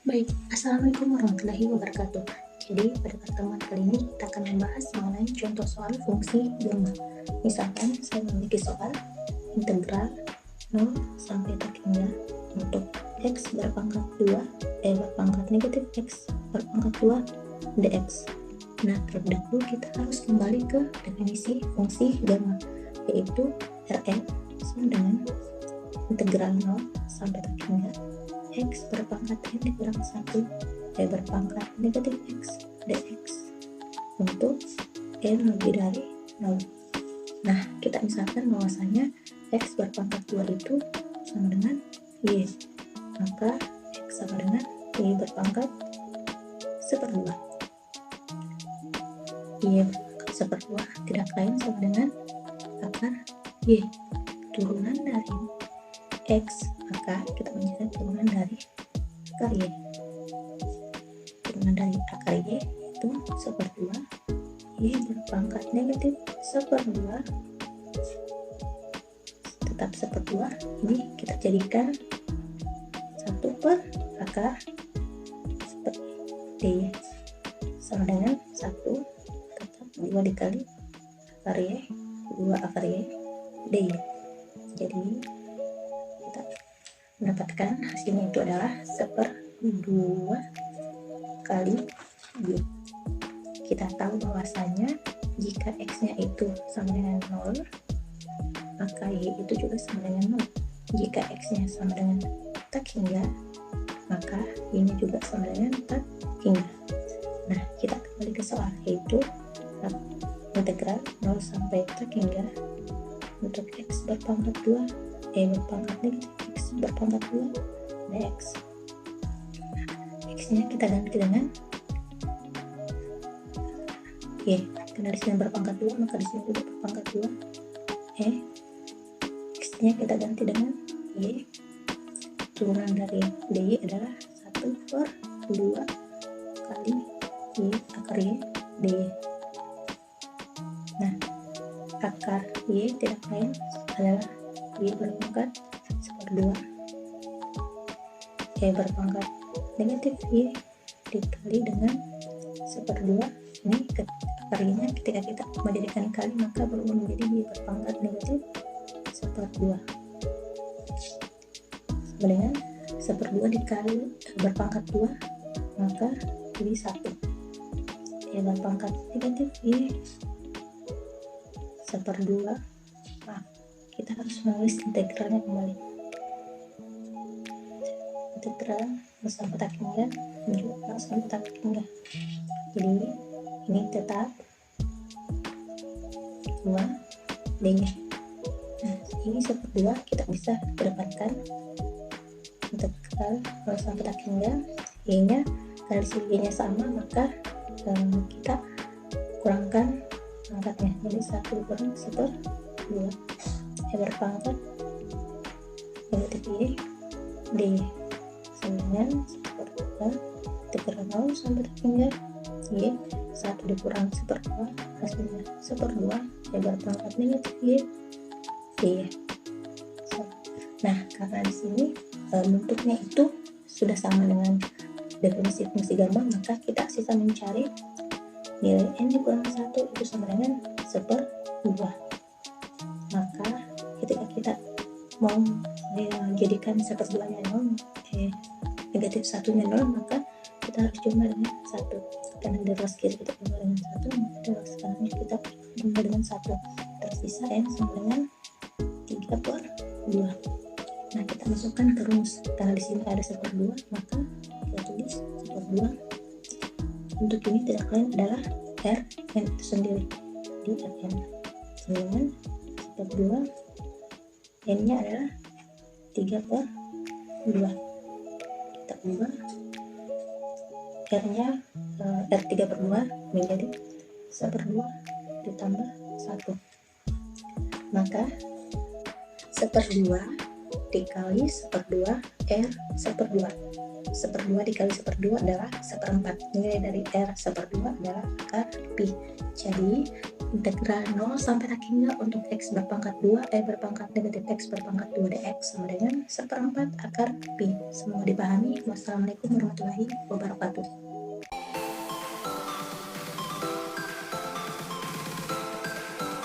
Baik, Assalamualaikum warahmatullahi wabarakatuh. Jadi pada pertemuan kali ini kita akan membahas mengenai contoh soal fungsi gamma. Misalkan saya memiliki soal integral 0 sampai tak hingga untuk x berpangkat 2 berpangkat negatif x berpangkat 2 dx. Nah, terlebih dahulu kita harus kembali ke definisi fungsi gamma, yaitu Rn sama dengan integral 0 sampai tak hingga x berpangkat n dikurang 1 berpangkat negatif x dx untuk n lebih dari 0. Nah, kita misalkan bahwasanya x berpangkat 2 itu sama dengan y, maka x sama dengan y berpangkat 1/2. Y berpangkat 1/2 tidak lain sama dengan akar y, turunan dari x, maka kita mencari turunan dari akar y. Turunan dari akar y itu 1/2 y berpangkat negatif 1/2 tetap 1/2. Ini kita jadikan 1 per akar d sama dengan 1 tetap 2 dikali akar y, 2 akar y d. Jadi kita mendapatkan hasilnya itu adalah 1/2 kali y. Kita tahu bahwasanya jika x-nya itu sama dengan 0, maka y itu juga sama dengan 0. Jika x-nya sama dengan tak hingga, maka y-nya juga sama dengan tak hingga. Nah, kita kembali ke soal, yaitu integral 0 sampai tak hingga untuk x berpangkat 2 berpangkat negatif x berpangkat 2 dx. X-nya kita ganti dengan y, karena di sini berpangkat 2 maka di sini juga berpangkat 2 x-nya kita ganti dengan y, turunan dari dy adalah 1/2 kali y akar y dy. Nah, akar y tidak lain adalah y berpangkat 1/2 berpangkat negatif y dikali dengan 1/2. Ini akar y nya ketika kita menjadikan kali maka berubah menjadi y berpangkat negatif 1/2 sama dengan 1/2 dikali berpangkat 2 maka jadi 1 berpangkat negatif y 1/2. Nah, kita harus menulis integralnya kembali. Integral sampai tak hingga juga sampai tak hingga. Jadi ini tetap 2 d-nya. Nah, ini 1/2 kita bisa dapatkan integral sampai tak hingga y-nya, karena di sini y-nya sama maka kita kurangkan pangkatnya, jadi 1 dikurang 1/2 berpangkat negatif y d sama dengan 1/2 integral 0 sampai tak hingga y 1 dikurang 1/2 hasilnya 1/2 berpangkat negatif y d. Nah, karena di sini bentuknya itu sudah sama dengan definisi fungsi gamma, maka kita sisa mencari nilai n dikurang 1 itu sama dengan 1/2. Maka ketika kita mau jadikan 1/2-nya 0, negatif 1-nya 0, maka kita harus jumlah dengan 1. Karena di ruas kiri kita jumlah dengan 1, maka di ruas kanan kita jumlah dengan 1. Tersisa n sama dengan 3/2. Nah, kita masukkan ke rumus, karena di sini ada 1/2, maka kita tulis 1/2. Untuk ini tidak lain adalah R n itu sendiri di Rn sama dengan 1/2, n-nya adalah 3/2. Kita ubah R-nya R 3/2 menjadi 1/2 ditambah 1, maka 1/2 dikali 1/2 R 1/2. 1/2 dikali 1/2 adalah 1/4. Nilai dari R 1/2 adalah akar pi. Jadi Integral 0 sampai tak hingga untuk X berpangkat 2, berpangkat negatif X berpangkat 2 dx sama dengan 1/4 akar pi. Semua dipahami. Wassalamualaikum warahmatullahi wabarakatuh.